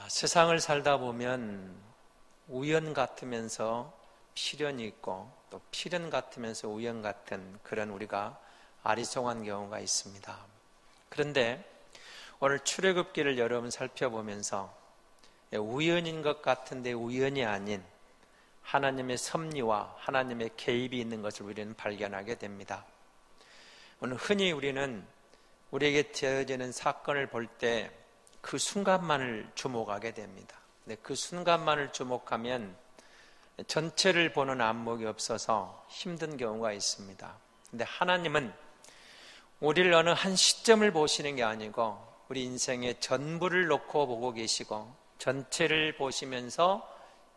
세상을 살다 보면 우연 같으면서 필연이 있고 또 필연 같으면서 우연 같은 그런 우리가 아리송한 경우가 있습니다. 그런데 오늘 출애굽기를 여러분 살펴보면서 우연인 것 같은데 우연이 아닌 하나님의 섭리와 하나님의 개입이 있는 것을 우리는 발견하게 됩니다. 오늘 흔히 우리는 우리에게 되어지는 사건을 볼 때 그 순간만을 주목하게 됩니다. 그 순간만을 주목하면 전체를 보는 안목이 없어서 힘든 경우가 있습니다. 근데 하나님은 우리를 어느 한 시점을 보시는 게 아니고 우리 인생의 전부를 놓고 보고 계시고 전체를 보시면서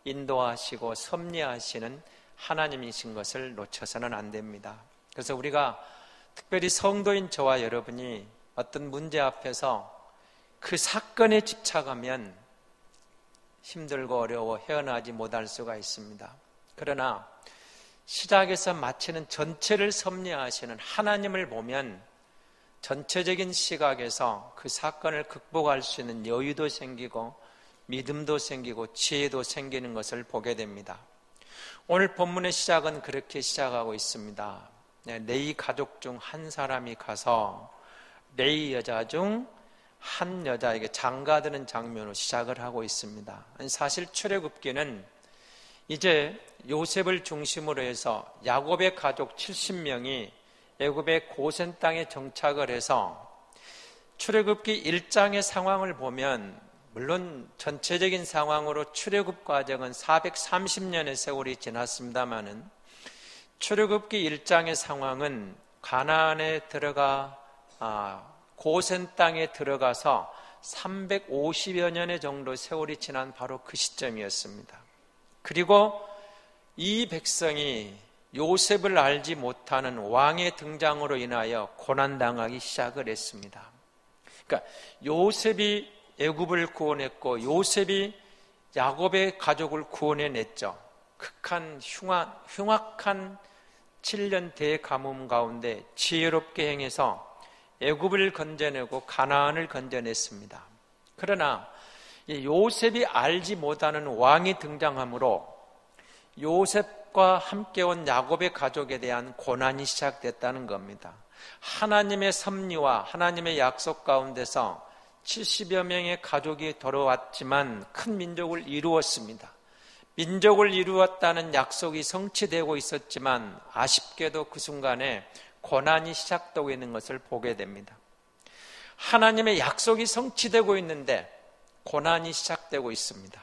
인도하시고 섭리하시는 하나님이신 것을 놓쳐서는 안 됩니다. 그래서 우리가 특별히 성도인 저와 여러분이 어떤 문제 앞에서 그 사건에 집착하면 힘들고 어려워 헤어나지 못할 수가 있습니다. 그러나 시작에서 마치는 전체를 섭리하시는 하나님을 보면 전체적인 시각에서 그 사건을 극복할 수 있는 여유도 생기고 믿음도 생기고 지혜도 생기는 것을 보게 됩니다. 오늘 본문의 시작은 그렇게 시작하고 있습니다. 레위 가족 중 한 사람이 가서 레위 여자 중 한 여자에게 장가드는 장면으로 시작을 하고 있습니다. 사실 출애굽기는 이제 요셉을 중심으로 해서 야곱의 가족 70명이 애굽의 고센 땅에 정착을 해서 출애굽기 1장의 상황을 보면 물론 전체적인 상황으로 출애굽 과정은 430년의 세월이 지났습니다마는 출애굽기 1장의 상황은 가나안에 들어가 고센 땅에 들어가서 350여 년의 정도 세월이 지난 바로 그 시점이었습니다. 그리고 이 백성이 요셉을 알지 못하는 왕의 등장으로 인하여 고난당하기 시작을 했습니다. 그러니까 요셉이 애굽을 구원했고 요셉이 야곱의 가족을 구원해냈죠. 극한 흉악한 7년 대가뭄 가운데 지혜롭게 행해서 애굽을 건져내고 가나안을 건져냈습니다. 그러나 요셉이 알지 못하는 왕이 등장하므로 요셉과 함께 온 야곱의 가족에 대한 고난이 시작됐다는 겁니다. 하나님의 섭리와 하나님의 약속 가운데서 70여 명의 가족이 돌아왔지만 큰 민족을 이루었습니다. 민족을 이루었다는 약속이 성취되고 있었지만 아쉽게도 그 순간에 고난이 시작되고 있는 것을 보게 됩니다. 하나님의 약속이 성취되고 있는데 고난이 시작되고 있습니다.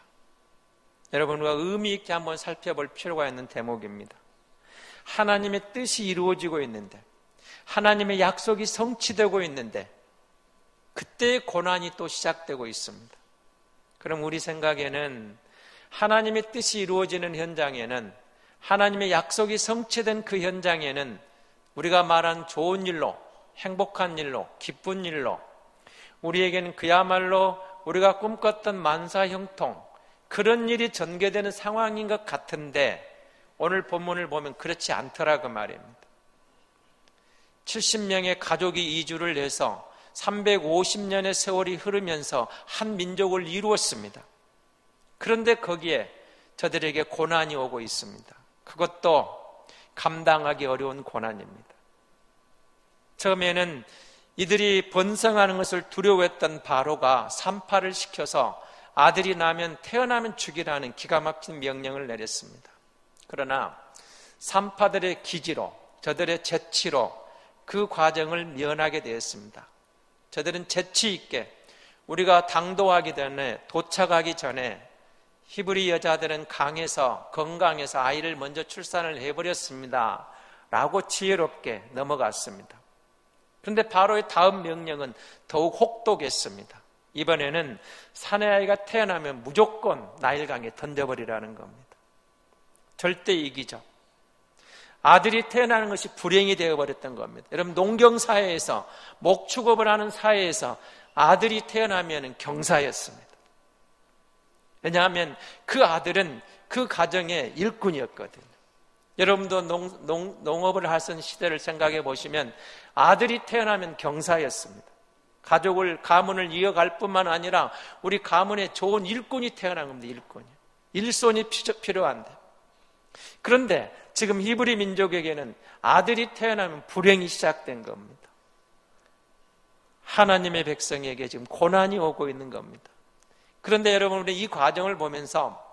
여러분, 우리가 의미 있게 한번 살펴볼 필요가 있는 대목입니다. 하나님의 뜻이 이루어지고 있는데 하나님의 약속이 성취되고 있는데 그때의 고난이 또 시작되고 있습니다. 그럼 우리 생각에는 하나님의 뜻이 이루어지는 현장에는 하나님의 약속이 성취된 그 현장에는 우리가 말한 좋은 일로, 행복한 일로, 기쁜 일로 우리에게는 그야말로 우리가 꿈꿨던 만사형통 그런 일이 전개되는 상황인 것 같은데 오늘 본문을 보면 그렇지 않더라고 말입니다. 70명의 가족이 이주를 해서 350년의 세월이 흐르면서 한 민족을 이루었습니다. 그런데 거기에 저들에게 고난이 오고 있습니다. 그것도 감당하기 어려운 고난입니다. 처음에는 이들이 번성하는 것을 두려워했던 바로가 산파를 시켜서 아들이 태어나면 죽이라는 기가 막힌 명령을 내렸습니다. 그러나 산파들의 기지로 저들의 재치로 그 과정을 면하게 되었습니다. 저들은 재치 있게 우리가 당도하기 전에 도착하기 전에 히브리 여자들은 강해서 건강해서 아이를 먼저 출산을 해버렸습니다 라고 지혜롭게 넘어갔습니다. 그런데 바로의 다음 명령은 더욱 혹독했습니다. 이번에는 사내아이가 태어나면 무조건 나일강에 던져버리라는 겁니다. 절대 이기적. 아들이 태어나는 것이 불행이 되어버렸던 겁니다. 여러분, 농경사회에서 목축업을 하는 사회에서 아들이 태어나면 경사였습니다. 왜냐하면 그 아들은 그 가정의 일꾼이었거든요. 여러분도 농업을 하던 시대를 생각해 보시면 아들이 태어나면 경사였습니다. 가문을 이어갈 뿐만 아니라 우리 가문에 좋은 일꾼이 태어난 겁니다. 일꾼이. 일손이 필요한데. 그런데 지금 히브리 민족에게는 아들이 태어나면 불행이 시작된 겁니다. 하나님의 백성에게 지금 고난이 오고 있는 겁니다. 그런데 여러분, 우리 이 과정을 보면서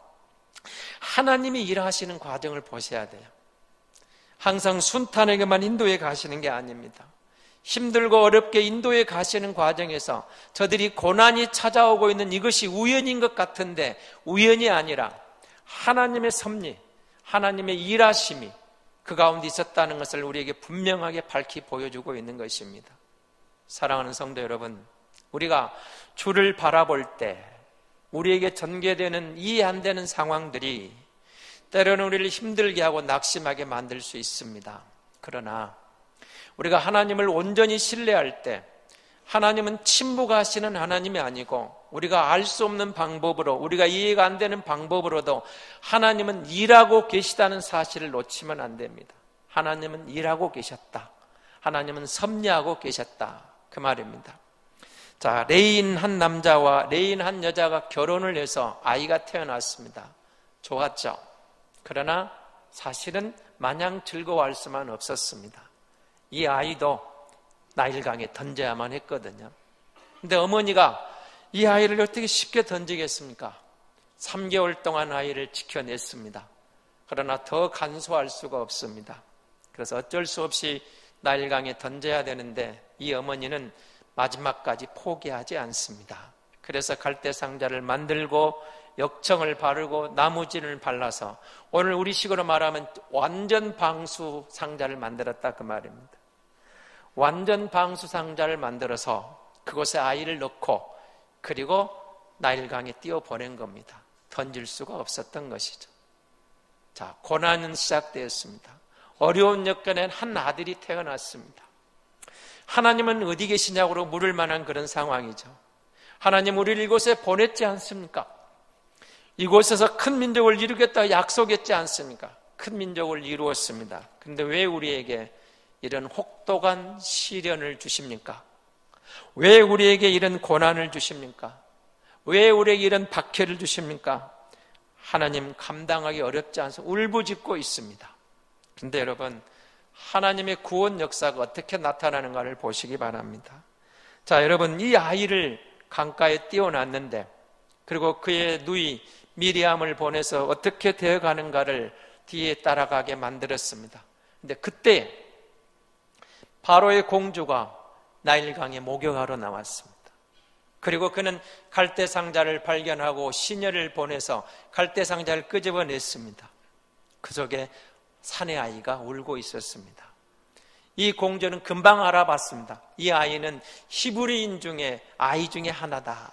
하나님이 일하시는 과정을 보셔야 돼요. 항상 순탄하게만 인도해 가시는 게 아닙니다. 힘들고 어렵게 인도해 가시는 과정에서 저들이 고난이 찾아오고 있는 이것이 우연인 것 같은데 우연이 아니라 하나님의 섭리, 하나님의 일하심이 그 가운데 있었다는 것을 우리에게 분명하게 밝히 보여주고 있는 것입니다. 사랑하는 성도 여러분, 우리가 주를 바라볼 때 우리에게 전개되는 이해 안 되는 상황들이 때로는 우리를 힘들게 하고 낙심하게 만들 수 있습니다. 그러나 우리가 하나님을 온전히 신뢰할 때 하나님은 침묵하시는 하나님이 아니고 우리가 알 수 없는 방법으로, 우리가 이해가 안 되는 방법으로도 하나님은 일하고 계시다는 사실을 놓치면 안 됩니다. 하나님은 일하고 계셨다. 하나님은 섭리하고 계셨다. 그 말입니다. 자, 레인 한 남자와 레인 한 여자가 결혼을 해서 아이가 태어났습니다. 좋았죠. 그러나 사실은 마냥 즐거워할 수만 없었습니다. 이 아이도 나일강에 던져야만 했거든요. 근데 어머니가 이 아이를 어떻게 쉽게 던지겠습니까? 3개월 동안 아이를 지켜냈습니다. 그러나 더 간소할 수가 없습니다. 그래서 어쩔 수 없이 나일강에 던져야 되는데 이 어머니는 마지막까지 포기하지 않습니다. 그래서 갈대상자를 만들고 역청을 바르고 나무진을 발라서 오늘 우리식으로 말하면 완전 방수 상자를 만들었다 그 말입니다. 완전 방수 상자를 만들어서 그곳에 아이를 넣고 그리고 나일강에 띄워보낸 겁니다. 던질 수가 없었던 것이죠. 자, 고난은 시작되었습니다. 어려운 여건엔 한 아들이 태어났습니다. 하나님은 어디 계시냐고 물을 만한 그런 상황이죠. 하나님 우리를 이곳에 보냈지 않습니까? 이곳에서 큰 민족을 이루겠다 약속했지 않습니까? 큰 민족을 이루었습니다. 그런데 왜 우리에게 이런 혹독한 시련을 주십니까? 왜 우리에게 이런 고난을 주십니까? 왜 우리에게 이런 박해를 주십니까? 하나님 감당하기 어렵지 않습니까? 울부짖고 있습니다. 그런데 여러분, 하나님의 구원 역사가 어떻게 나타나는가를 보시기 바랍니다. 자, 여러분, 이 아이를 강가에 띄워놨는데 그리고 그의 누이 미리암을 보내서 어떻게 되어가는가를 뒤에 따라가게 만들었습니다. 그런데 그때 바로의 공주가 나일강에 목욕하러 나왔습니다. 그리고 그는 갈대상자를 발견하고 시녀를 보내서 갈대상자를 끄집어냈습니다. 그 속에 사내 아이가 울고 있었습니다. 이 공주는 금방 알아봤습니다. 이 아이는 히브리인 중에 아이 중에 하나다.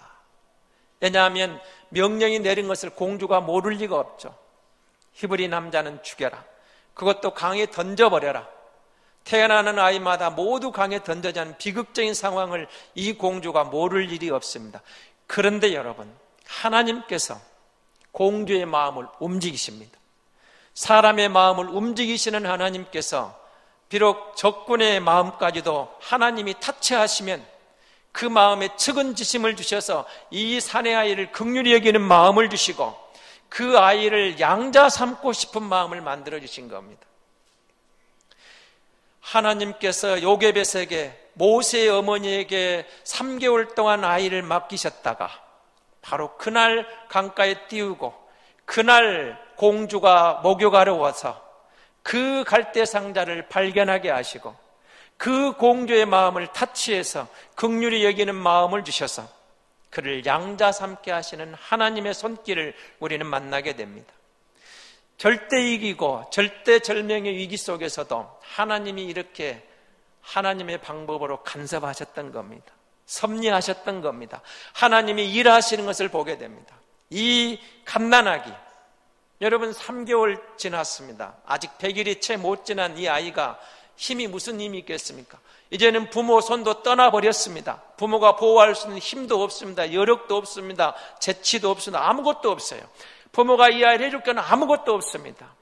왜냐하면 명령이 내린 것을 공주가 모를 리가 없죠. 히브리 남자는 죽여라. 그것도 강에 던져버려라. 태어나는 아이마다 모두 강에 던져자는 비극적인 상황을 이 공주가 모를 일이 없습니다. 그런데 여러분, 하나님께서 공주의 마음을 움직이십니다. 사람의 마음을 움직이시는 하나님께서 비록 적군의 마음까지도 하나님이 타치하시면 그 마음에 측은지심을 주셔서 이 사내 아이를 긍휼히 여기는 마음을 주시고 그 아이를 양자 삼고 싶은 마음을 만들어 주신 겁니다. 하나님께서 요게벳에게 모세의 어머니에게 3개월 동안 아이를 맡기셨다가 바로 그날 강가에 띄우고 그날 공주가 목욕하러 와서 그 갈대상자를 발견하게 하시고 그 공주의 마음을 타치해서 긍휼히 여기는 마음을 주셔서 그를 양자 삼게 하시는 하나님의 손길을 우리는 만나게 됩니다. 절대이기고 절대절명의 위기 속에서도 하나님이 이렇게 하나님의 방법으로 간섭하셨던 겁니다. 섭리하셨던 겁니다. 하나님이 일하시는 것을 보게 됩니다. 이 갓난아기, 여러분 3개월 지났습니다. 아직 100일이 채 못 지난 이 아이가 힘이 무슨 힘이 있겠습니까? 이제는 부모 손도 떠나버렸습니다. 부모가 보호할 수 있는 힘도 없습니다. 여력도 없습니다. 재치도 없습니다. 아무것도 없어요. 부모가 이 아이를 해줄 건 아무것도 없습니다.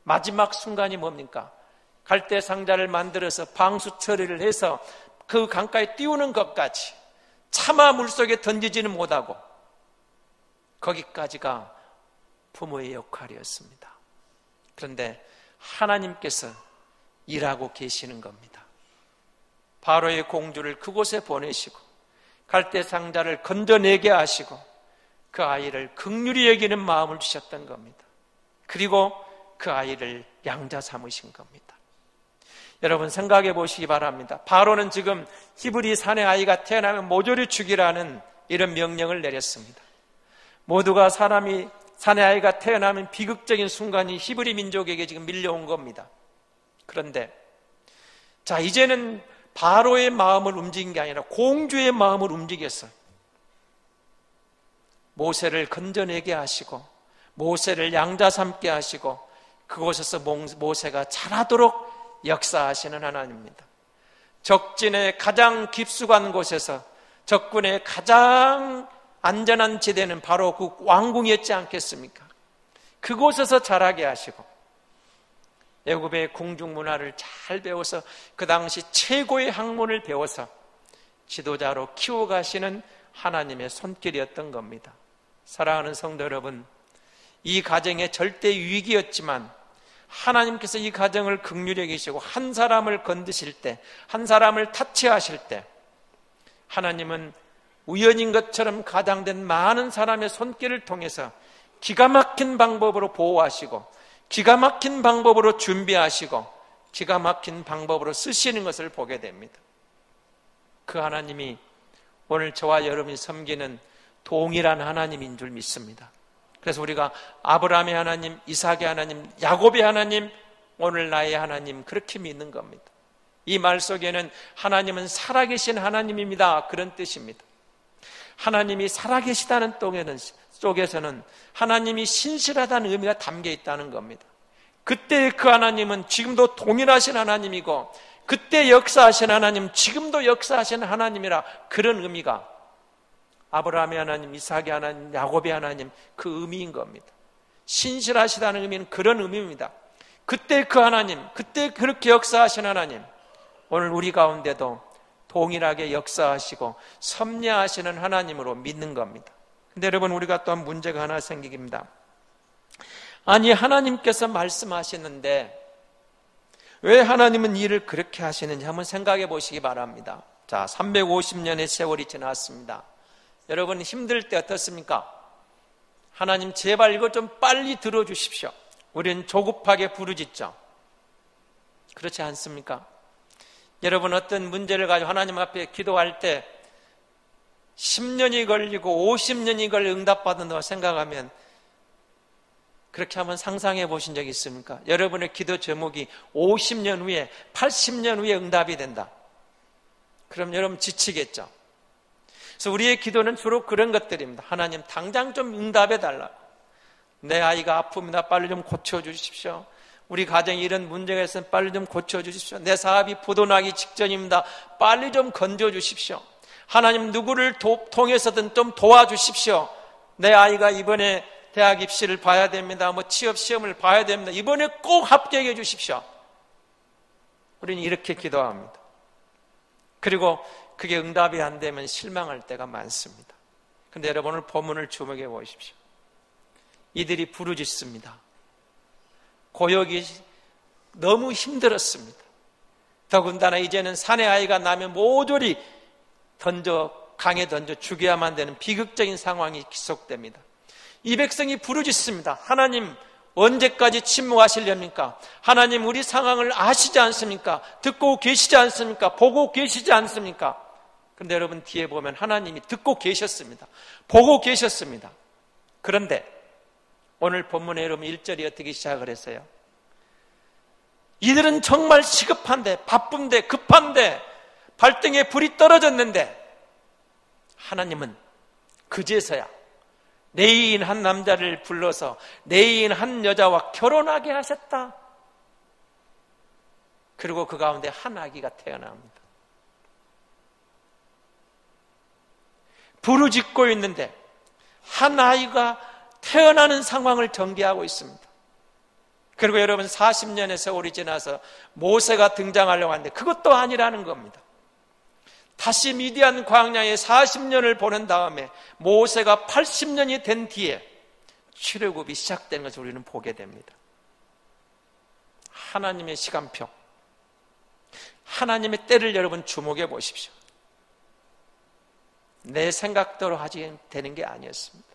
마지막 순간이 뭡니까? 갈대상자를 만들어서 방수 처리를 해서 그 강가에 띄우는 것까지 차마 물속에 던지지는 못하고 거기까지가 부모의 역할이었습니다. 그런데 하나님께서 일하고 계시는 겁니다. 바로의 공주를 그곳에 보내시고 갈대 상자를 건져내게 하시고 그 아이를 긍휼히 여기는 마음을 주셨던 겁니다. 그리고 그 아이를 양자 삼으신 겁니다. 여러분 생각해 보시기 바랍니다. 바로는 지금 히브리 사내 아이가 태어나면 모조리 죽이라는 이런 명령을 내렸습니다. 모두가 사람이 사내 아이가 태어나면 비극적인 순간이 히브리 민족에게 지금 밀려온 겁니다. 그런데 자 이제는 바로의 마음을 움직인 게 아니라 공주의 마음을 움직였어요. 모세를 건져내게 하시고 모세를 양자 삼게 하시고 그곳에서 모세가 자라도록 역사하시는 하나님입니다. 적진의 가장 깊숙한 곳에서 적군의 가장 안전한 지대는 바로 그 왕궁이었지 않겠습니까? 그곳에서 자라게 하시고 애굽의 궁중 문화를 잘 배워서 그 당시 최고의 학문을 배워서 지도자로 키워가시는 하나님의 손길이었던 겁니다. 사랑하는 성도 여러분, 이 가정의 절대 위기였지만 하나님께서 이 가정을 긍휼히 여기시고 한 사람을 건드실 때, 한 사람을 타치하실 때 하나님은 우연인 것처럼 가장된 많은 사람의 손길을 통해서 기가 막힌 방법으로 보호하시고 기가 막힌 방법으로 준비하시고 기가 막힌 방법으로 쓰시는 것을 보게 됩니다. 그 하나님이 오늘 저와 여러분이 섬기는 동일한 하나님인 줄 믿습니다. 그래서 우리가 아브라함의 하나님, 이삭의 하나님, 야곱의 하나님, 오늘 나의 하나님 그렇게 믿는 겁니다. 이 말 속에는 하나님은 살아계신 하나님입니다. 그런 뜻입니다. 하나님이 살아계시다는 쪽에서는 하나님이 신실하다는 의미가 담겨 있다는 겁니다. 그때 그 하나님은 지금도 동일하신 하나님이고 그때 역사하신 하나님, 지금도 역사하신 하나님이라 그런 의미가 아브라함의 하나님, 이삭의 하나님, 야곱의 하나님 그 의미인 겁니다. 신실하시다는 의미는 그런 의미입니다. 그때 그 하나님, 그때 그렇게 역사하신 하나님 오늘 우리 가운데도 동일하게 역사하시고 섭리하시는 하나님으로 믿는 겁니다. 근데 여러분 우리가 또 문제가 하나 생깁니다. 아니 하나님께서 말씀하시는데 왜 하나님은 일을 그렇게 하시는지 한번 생각해 보시기 바랍니다. 자, 350년의 세월이 지났습니다. 여러분 힘들 때 어떻습니까? 하나님 제발 이거 좀 빨리 들어주십시오. 우리는 조급하게 부르짖죠. 그렇지 않습니까? 여러분 어떤 문제를 가지고 하나님 앞에 기도할 때 10년이 걸리고 50년이 걸려 응답받는다고 생각하면 그렇게 한번 상상해 보신 적이 있습니까? 여러분의 기도 제목이 50년 후에 80년 후에 응답이 된다. 그럼 여러분 지치겠죠. 그래서 우리의 기도는 주로 그런 것들입니다. 하나님 당장 좀 응답해 달라. 내 아이가 아픕니다. 빨리 좀 고쳐주십시오. 우리 가정에 이런 문제가 있으면 빨리 좀 고쳐주십시오. 내 사업이 부도나기 직전입니다. 빨리 좀 건져주십시오. 하나님 누구를 통해서든 좀 도와주십시오. 내 아이가 이번에 대학 입시를 봐야 됩니다. 취업 시험을 봐야 됩니다. 이번에 꼭 합격해 주십시오. 우리는 이렇게 기도합니다. 그리고 그게 응답이 안 되면 실망할 때가 많습니다. 그런데 여러분 오늘 본문을 주목해 보십시오. 이들이 부르짖습니다. 고역이 너무 힘들었습니다. 더군다나 이제는 사내 아이가 나면 모조리 강에 던져 죽여야만 되는 비극적인 상황이 지속됩니다. 이 백성이 부르짖습니다. 하나님 언제까지 침묵하시렵니까? 하나님 우리 상황을 아시지 않습니까? 듣고 계시지 않습니까? 보고 계시지 않습니까? 그런데 여러분 뒤에 보면 하나님이 듣고 계셨습니다. 보고 계셨습니다. 그런데 오늘 본문에 여러분 1절이 어떻게 시작을 했어요? 이들은 정말 시급한데 바쁜데 급한데 발등에 불이 떨어졌는데 하나님은 그제서야 내인 한 남자를 불러서 내인 한 여자와 결혼하게 하셨다. 그리고 그 가운데 한 아기가 태어납니다. 부르짖고 있는데 한 아이가 태어나는 상황을 전개하고 있습니다. 그리고 여러분 40년의 세월이 지나서 모세가 등장하려고 하는데 그것도 아니라는 겁니다. 다시 미디안 광야에 40년을 보낸 다음에 모세가 80년이 된 뒤에 출애굽이 시작되는 것을 우리는 보게 됩니다. 하나님의 시간표, 하나님의 때를 여러분 주목해 보십시오. 내 생각대로 하지 되는 게 아니었습니다.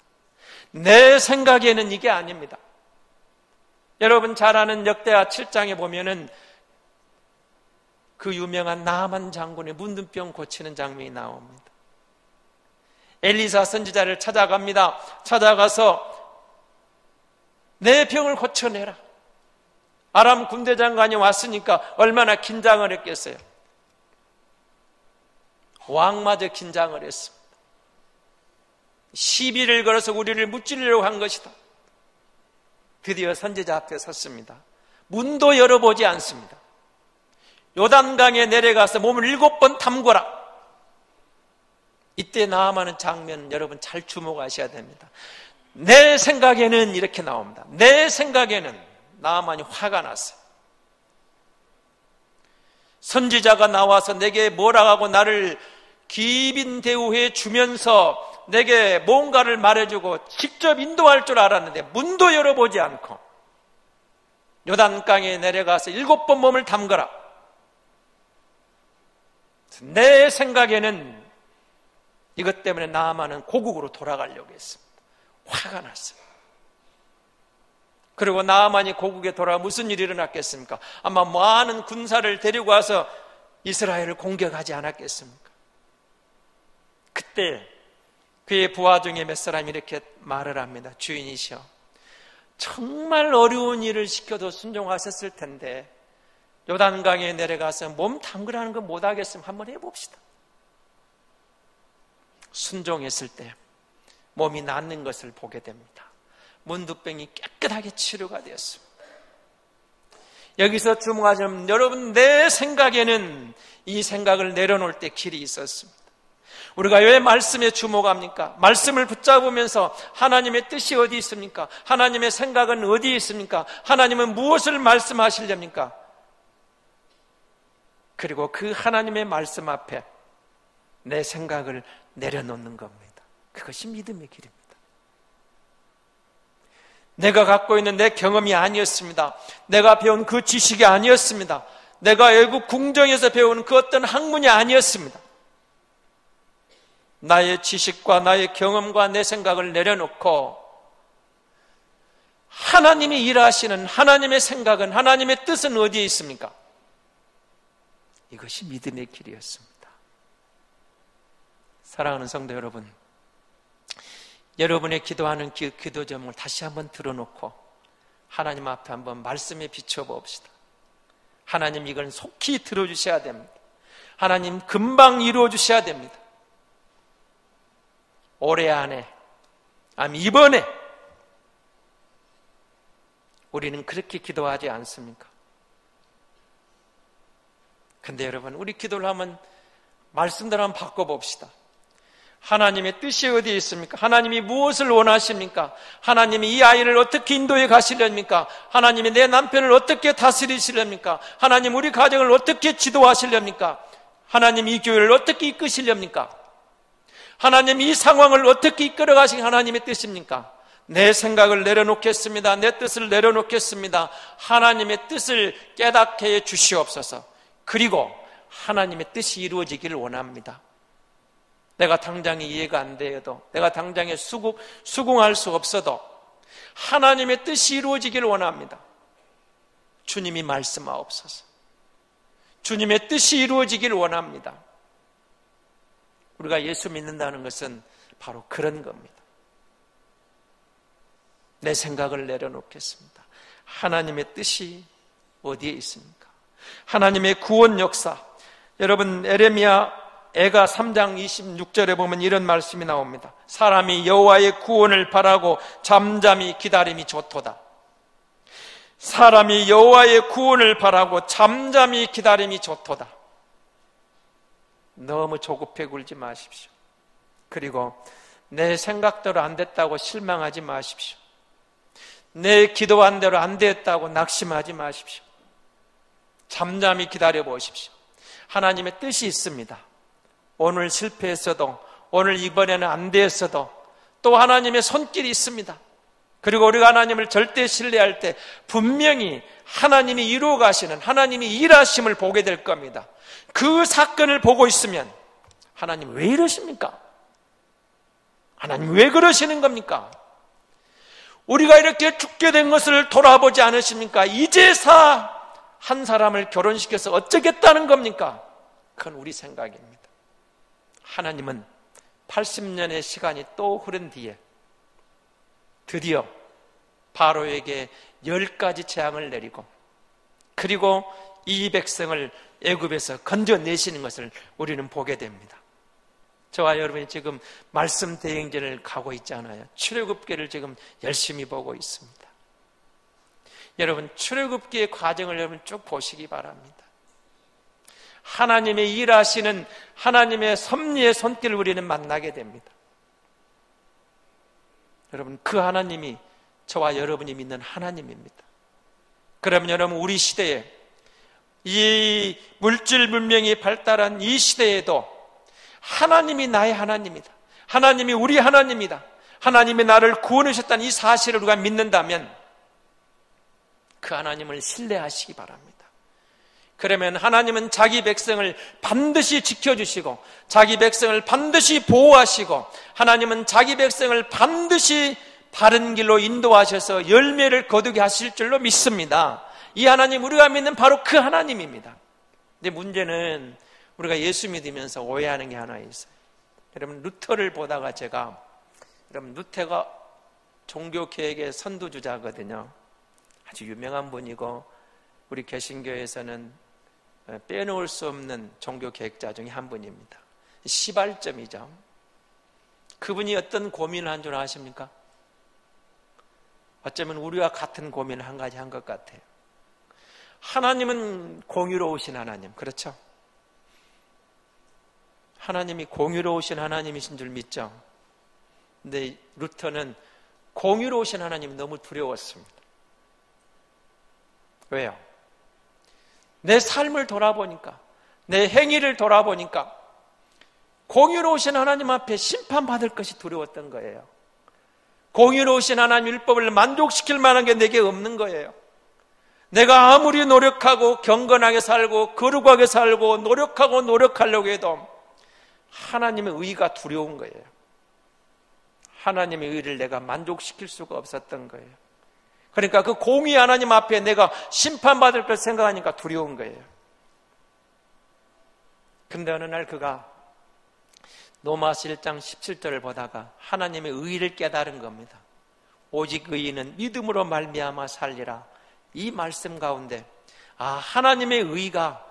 내 생각에는 이게 아닙니다. 여러분 잘 아는 역대하 7장에 보면은 그 유명한 나만 장군의 문둥병 고치는 장면이 나옵니다. 엘리사 선지자를 찾아갑니다. 찾아가서 내 병을 고쳐내라. 아람 군대 장관이 왔으니까 얼마나 긴장을 했겠어요. 왕마저 긴장을 했습니다. 시비를 걸어서 우리를 무찌르려고 한 것이다. 드디어 선지자 앞에 섰습니다. 문도 열어보지 않습니다. 요단강에 내려가서 몸을 7번 담궈라. 이때 나아만의 장면 여러분 잘 주목하셔야 됩니다. 내 생각에는 이렇게 나옵니다. 내 생각에는 나아만이 화가 났어요. 선지자가 나와서 내게 뭐라고 하고 나를 기빈 대우해 주면서 내게 뭔가를 말해주고 직접 인도할 줄 알았는데 문도 열어보지 않고 요단강에 내려가서 7번 몸을 담거라. 내 생각에는 이것 때문에 나아만은 고국으로 돌아가려고 했습니다. 화가 났어요. 그리고 나아만이 고국에 돌아가 무슨 일이 일어났겠습니까? 아마 많은 군사를 데리고 와서 이스라엘을 공격하지 않았겠습니까? 그때 그의 부하 중에 몇 사람이 이렇게 말을 합니다. 주인이시여, 정말 어려운 일을 시켜도 순종하셨을 텐데 요단강에 내려가서 몸 담그라는 거 못하겠으면 한번 해봅시다. 순종했을 때 몸이 낫는 것을 보게 됩니다. 문둥병이 깨끗하게 치료가 되었습니다. 여기서 주목하자면 여러분 내 생각에는 이 생각을 내려놓을 때 길이 있었습니다. 우리가 왜 말씀에 주목합니까? 말씀을 붙잡으면서 하나님의 뜻이 어디 있습니까? 하나님의 생각은 어디 있습니까? 하나님은 무엇을 말씀하시렵니까? 그리고 그 하나님의 말씀 앞에 내 생각을 내려놓는 겁니다. 그것이 믿음의 길입니다. 내가 갖고 있는 내 경험이 아니었습니다. 내가 배운 그 지식이 아니었습니다. 내가 외국 궁정에서 배운 그 어떤 학문이 아니었습니다. 나의 지식과 나의 경험과 내 생각을 내려놓고 하나님이 일하시는 하나님의 생각은, 하나님의 뜻은 어디에 있습니까? 이것이 믿음의 길이었습니다. 사랑하는 성도 여러분, 여러분의 기도하는 기도 제목을 다시 한번 들어놓고 하나님 앞에 한번 말씀에 비춰봅시다. 하나님 이건 속히 들어주셔야 됩니다. 하나님 금방 이루어주셔야 됩니다. 올해 안에, 아니 이번에 우리는 그렇게 기도하지 않습니까? 근데 여러분, 우리 기도를 한번 말씀대로 한번 바꿔봅시다. 하나님의 뜻이 어디에 있습니까? 하나님이 무엇을 원하십니까? 하나님이 이 아이를 어떻게 인도해 가시렵니까? 하나님이 내 남편을 어떻게 다스리시렵니까? 하나님 우리 가정을 어떻게 지도하시렵니까? 하나님 이 교회를 어떻게 이끄시렵니까? 하나님 이 상황을 어떻게 이끌어 가신 하나님의 뜻입니까? 내 생각을 내려놓겠습니다. 내 뜻을 내려놓겠습니다. 하나님의 뜻을 깨닫게 해 주시옵소서. 그리고 하나님의 뜻이 이루어지기를 원합니다. 내가 당장에 이해가 안 되어도, 내가 당장에 수긍할 수 없어도 하나님의 뜻이 이루어지기를 원합니다. 주님이 말씀하옵소서. 주님의 뜻이 이루어지기를 원합니다. 우리가 예수 믿는다는 것은 바로 그런 겁니다. 내 생각을 내려놓겠습니다. 하나님의 뜻이 어디에 있습니까? 하나님의 구원 역사. 여러분, 에레미야 애가 3장 26절에 보면 이런 말씀이 나옵니다. 사람이 여호와의 구원을 바라고 잠잠히 기다림이 좋도다. 사람이 여호와의 구원을 바라고 잠잠히 기다림이 좋도다. 너무 조급해 굴지 마십시오. 그리고 내 생각대로 안 됐다고 실망하지 마십시오. 내 기도한 대로 안 됐다고 낙심하지 마십시오. 잠잠히 기다려 보십시오. 하나님의 뜻이 있습니다. 오늘 실패했어도, 오늘 이번에는 안 됐어도 또 하나님의 손길이 있습니다. 그리고 우리가 하나님을 절대 신뢰할 때 분명히 하나님이 이루어 가시는, 하나님이 일하심을 보게 될 겁니다. 그 사건을 보고 있으면 하나님 왜 이러십니까? 하나님 왜 그러시는 겁니까? 우리가 이렇게 죽게 된 것을 돌아보지 않으십니까? 이제사 한 사람을 결혼시켜서 어쩌겠다는 겁니까? 그건 우리 생각입니다. 하나님은 80년의 시간이 또 흐른 뒤에 드디어 바로에게 10가지 재앙을 내리고, 그리고 이 백성을 애굽에서 건져내시는 것을 우리는 보게 됩니다. 저와 여러분이 지금 말씀 대행진을 가고 있잖아요. 출애굽기를 지금 열심히 보고 있습니다. 여러분, 출애굽기의 과정을 여러분 쭉 보시기 바랍니다. 하나님의 일하시는 하나님의 섭리의 손길을 우리는 만나게 됩니다. 여러분, 그 하나님이 저와 여러분이 믿는 하나님입니다. 그러면 여러분, 우리 시대에 이 물질 문명이 발달한 이 시대에도 하나님이 나의 하나님이다, 하나님이 우리 하나님이다, 하나님이 나를 구원하셨다는 이 사실을 우리가 믿는다면 그 하나님을 신뢰하시기 바랍니다. 그러면 하나님은 자기 백성을 반드시 지켜주시고, 자기 백성을 반드시 보호하시고, 하나님은 자기 백성을 반드시 바른 길로 인도하셔서 열매를 거두게 하실 줄로 믿습니다. 이 하나님, 우리가 믿는 바로 그 하나님입니다. 근데 문제는 우리가 예수 믿으면서 오해하는 게 하나 있어요. 여러분, 루터를 보다가 제가, 여러분, 루터가 종교개혁의 선두주자거든요. 아주 유명한 분이고 우리 개신교에서는 빼놓을 수 없는 종교개혁자 중에 한 분입니다. 시발점이죠. 그분이 어떤 고민을 한 줄 아십니까? 어쩌면 우리와 같은 고민을 한 가지 한 것 같아요. 하나님은 공의로우신 하나님, 그렇죠? 하나님이 공의로우신 하나님이신 줄 믿죠? 근데 루터는 공의로우신 하나님이 너무 두려웠습니다. 왜요? 내 삶을 돌아보니까, 내 행위를 돌아보니까 공의로우신 하나님 앞에 심판받을 것이 두려웠던 거예요. 공의로우신 하나님 율법을 만족시킬 만한 게 내게 없는 거예요. 내가 아무리 노력하고 경건하게 살고 거룩하게 살고 노력하려고 해도 하나님의 의가 두려운 거예요. 하나님의 의를 내가 만족시킬 수가 없었던 거예요. 그러니까 그 공의 하나님 앞에 내가 심판받을 걸 생각하니까 두려운 거예요. 근데 어느 날 그가 로마서 1장 17절을 보다가 하나님의 의를 깨달은 겁니다. 오직 의인은 믿음으로 말미암아 살리라. 이 말씀 가운데 하나님의 의가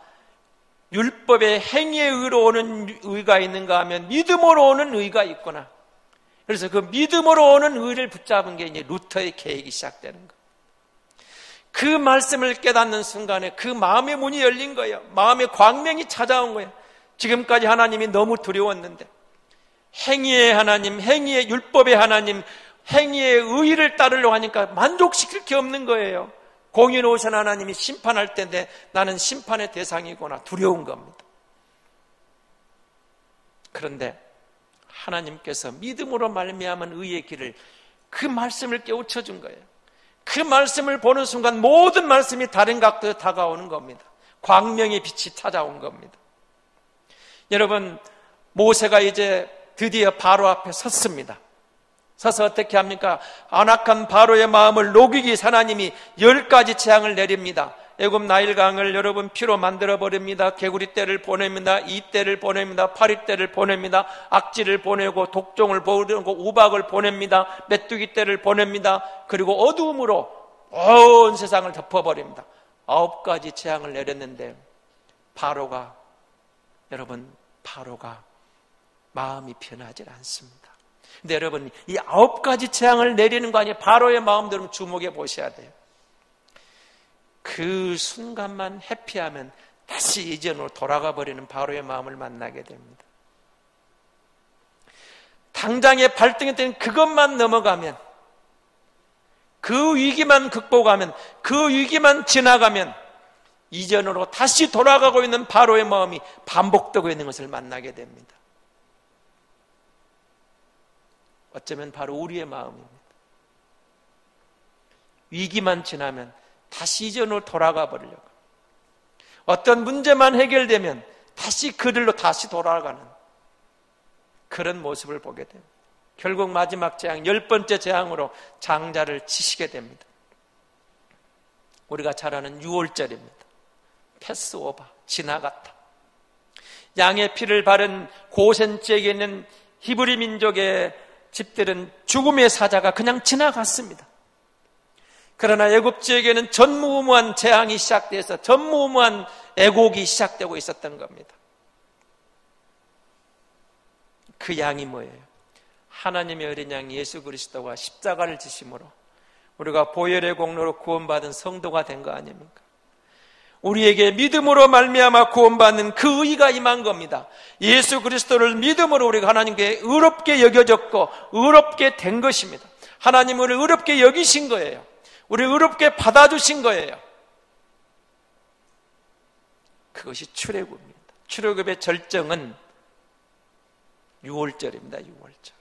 율법의 행위의 의로 오는 의가 있는가 하면 믿음으로 오는 의가 있구나. 그래서 그 믿음으로 오는 의를 붙잡은 게 이제 루터의 계획이 시작되는 거예요. 그 말씀을 깨닫는 순간에 그 마음의 문이 열린 거예요. 마음의 광명이 찾아온 거예요. 지금까지 하나님이 너무 두려웠는데 행위의 하나님, 행위의 율법의 하나님, 행위의 의를 따르려고 하니까 만족시킬 게 없는 거예요. 공의로우신 하나님이 심판할 때인데 나는 심판의 대상이구나, 두려운 겁니다. 그런데 하나님께서 믿음으로 말미암은 의의 길을, 그 말씀을 깨우쳐 준 거예요. 그 말씀을 보는 순간 모든 말씀이 다른 각도에 다가오는 겁니다. 광명의 빛이 찾아온 겁니다. 여러분, 모세가 이제 드디어 바로 앞에 섰습니다. 서서 어떻게 합니까? 안악한 바로의 마음을 녹이기 위해서 하나님이 10가지 재앙을 내립니다. 애굽 나일강을 여러분 피로 만들어버립니다. 개구리 떼를 보냅니다. 이떼를 보냅니다. 파리떼를 보냅니다. 악지를 보내고 독종을 보내고 우박을 보냅니다. 메뚜기 떼를 보냅니다. 그리고 어두움으로 온 세상을 덮어버립니다. 9가지 재앙을 내렸는데 바로가 마음이 변하지 않습니다. 근데 여러분, 이 9가지 재앙을 내리는 거 아니에요? 바로의 마음대로 주목해 보셔야 돼요. 그 순간만 회피하면 다시 이전으로 돌아가 버리는 바로의 마음을 만나게 됩니다. 당장에 발등했던 그것만 넘어가면, 그 위기만 극복하면, 그 위기만 지나가면 이전으로 다시 돌아가고 있는 바로의 마음이 반복되고 있는 것을 만나게 됩니다. 어쩌면 바로 우리의 마음입니다. 위기만 지나면 다시 이전으로 돌아가 버리려고, 어떤 문제만 해결되면 다시 그들로 다시 돌아가는 그런 모습을 보게 됩니다. 결국 마지막 재앙, 10번째 재앙으로 장자를 치시게 됩니다. 우리가 잘 아는 유월절입니다. 패스오버, 지나갔다. 양의 피를 바른 고센 지역에 있는 히브리 민족의 집들은 죽음의 사자가 그냥 지나갔습니다. 그러나 애굽 지역에는 전무후무한 재앙이 시작돼서 전무후무한 애곡이 시작되고 있었던 겁니다. 그 양이 뭐예요? 하나님의 어린 양 예수 그리스도가 십자가를 지심으로 우리가 보혈의 공로로 구원받은 성도가 된 거 아닙니까? 우리에게 믿음으로 말미암아 구원받는 그 의가 임한 겁니다. 예수 그리스도를 믿음으로 우리가 하나님께 의롭게 여겨졌고 의롭게 된 것입니다. 하나님은 우리를 의롭게 여기신 거예요. 우리를 의롭게 받아주신 거예요. 그것이 출애굽입니다. 출애굽의 절정은 유월절입니다. 유월절.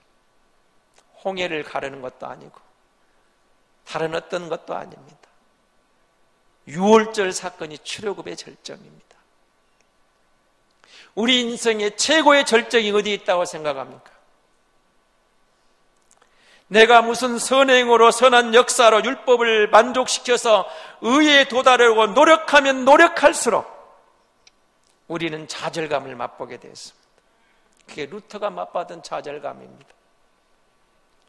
홍해를 가르는 것도 아니고 다른 어떤 것도 아닙니다. 유월절 사건이 출애굽의 절정입니다. 우리 인생의 최고의 절정이 어디 있다고 생각합니까? 내가 무슨 선행으로 선한 역사로 율법을 만족시켜서 의에 도달하려고 노력하면 노력할수록 우리는 좌절감을 맛보게 되었습니다. 그게 루터가 맛봤던 좌절감입니다.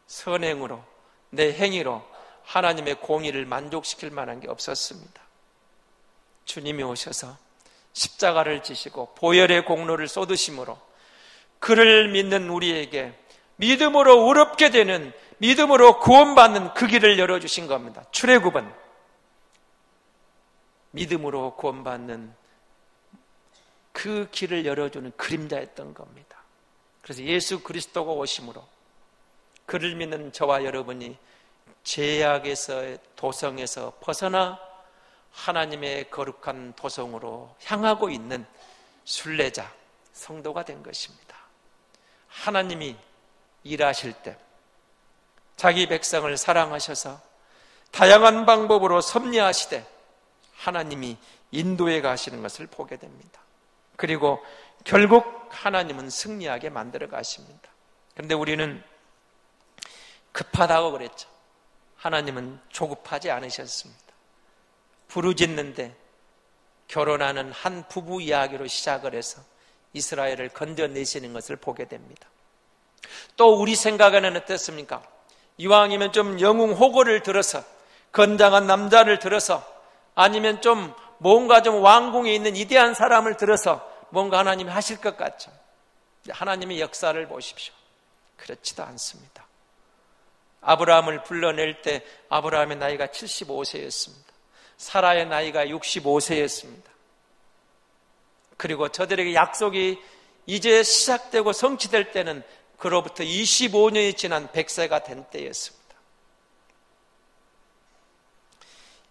선행으로, 내 행위로 하나님의 공의를 만족시킬 만한 게 없었습니다. 주님이 오셔서 십자가를 지시고 보혈의 공로를 쏟으심으로 그를 믿는 우리에게 믿음으로 의롭게 되는, 믿음으로 구원받는 그 길을 열어주신 겁니다. 출애굽은 믿음으로 구원받는 그 길을 열어주는 그림자였던 겁니다. 그래서 예수 그리스도가 오심으로 그를 믿는 저와 여러분이 죄악에서, 도성에서 벗어나 하나님의 거룩한 도성으로 향하고 있는 순례자, 성도가 된 것입니다. 하나님이 일하실 때 자기 백성을 사랑하셔서 다양한 방법으로 섭리하시되 하나님이 인도해 가시는 것을 보게 됩니다. 그리고 결국 하나님은 승리하게 만들어 가십니다. 그런데 우리는 급하다고 그랬죠. 하나님은 조급하지 않으셨습니다. 부르짖는데 결혼하는 한 부부 이야기로 시작을 해서 이스라엘을 건져내시는 것을 보게 됩니다. 또 우리 생각에는 어떻습니까? 이왕이면 좀 영웅 호거를 들어서, 건장한 남자를 들어서, 아니면 좀 뭔가 좀 왕궁에 있는 위대한 사람을 들어서 뭔가 하나님이 하실 것 같죠. 하나님의 역사를 보십시오. 그렇지도 않습니다. 아브라함을 불러낼 때 아브라함의 나이가 75세였습니다. 사라의 나이가 65세였습니다. 그리고 저들에게 약속이 이제 시작되고 성취될 때는 그로부터 25년이 지난 100세가 된 때였습니다.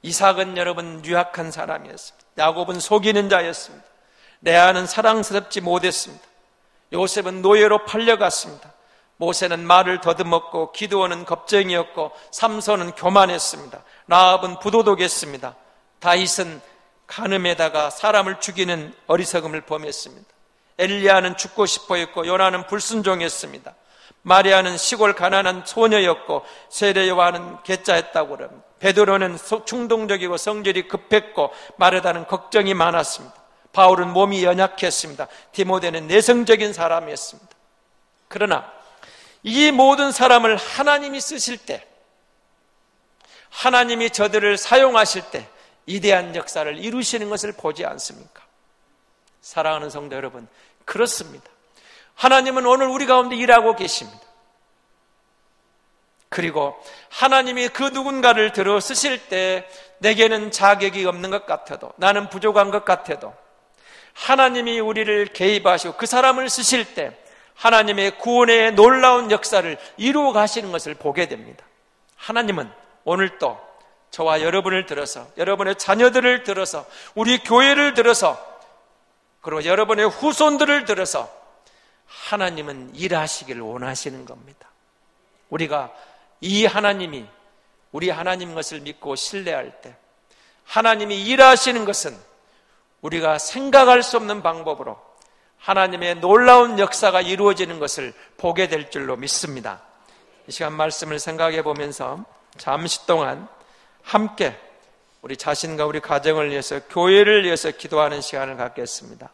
이삭은 여러분 유약한 사람이었습니다. 야곱은 속이는 자였습니다. 레아는 사랑스럽지 못했습니다. 요셉은 노예로 팔려갔습니다. 모세는 말을 더듬었고 기드온은 겁쟁이였고 삼손은 교만했습니다. 라합은 부도덕했습니다. 다윗은 간음에다가 사람을 죽이는 어리석음을 범했습니다. 엘리야는 죽고 싶어 했고 요나는 불순종했습니다. 마리아는 시골 가난한 소녀였고 세례 요한은 괴짜했다고 그럽니다. 베드로는 충동적이고 성질이 급했고 마르다는 걱정이 많았습니다. 바울은 몸이 연약했습니다. 디모데는 내성적인 사람이었습니다. 그러나 이 모든 사람을 하나님이 쓰실 때, 하나님이 저들을 사용하실 때 위대한 역사를 이루시는 것을 보지 않습니까? 사랑하는 성도 여러분, 그렇습니다. 하나님은 오늘 우리 가운데 일하고 계십니다. 그리고 하나님이 그 누군가를 들어 쓰실 때 내게는 자격이 없는 것 같아도, 나는 부족한 것 같아도 하나님이 우리를 개입하시고 그 사람을 쓰실 때 하나님의 구원의 놀라운 역사를 이루어 가시는 것을 보게 됩니다. 하나님은 오늘도 저와 여러분을 들어서, 여러분의 자녀들을 들어서, 우리 교회를 들어서, 그리고 여러분의 후손들을 들어서 하나님은 일하시기를 원하시는 겁니다. 우리가 이 하나님이 우리 하나님 것을 믿고 신뢰할 때 하나님이 일하시는 것은 우리가 생각할 수 없는 방법으로 하나님의 놀라운 역사가 이루어지는 것을 보게 될 줄로 믿습니다. 이 시간 말씀을 생각해 보면서 잠시 동안 함께 우리 자신과 우리 가정을 위해서, 교회를 위해서 기도하는 시간을 갖겠습니다.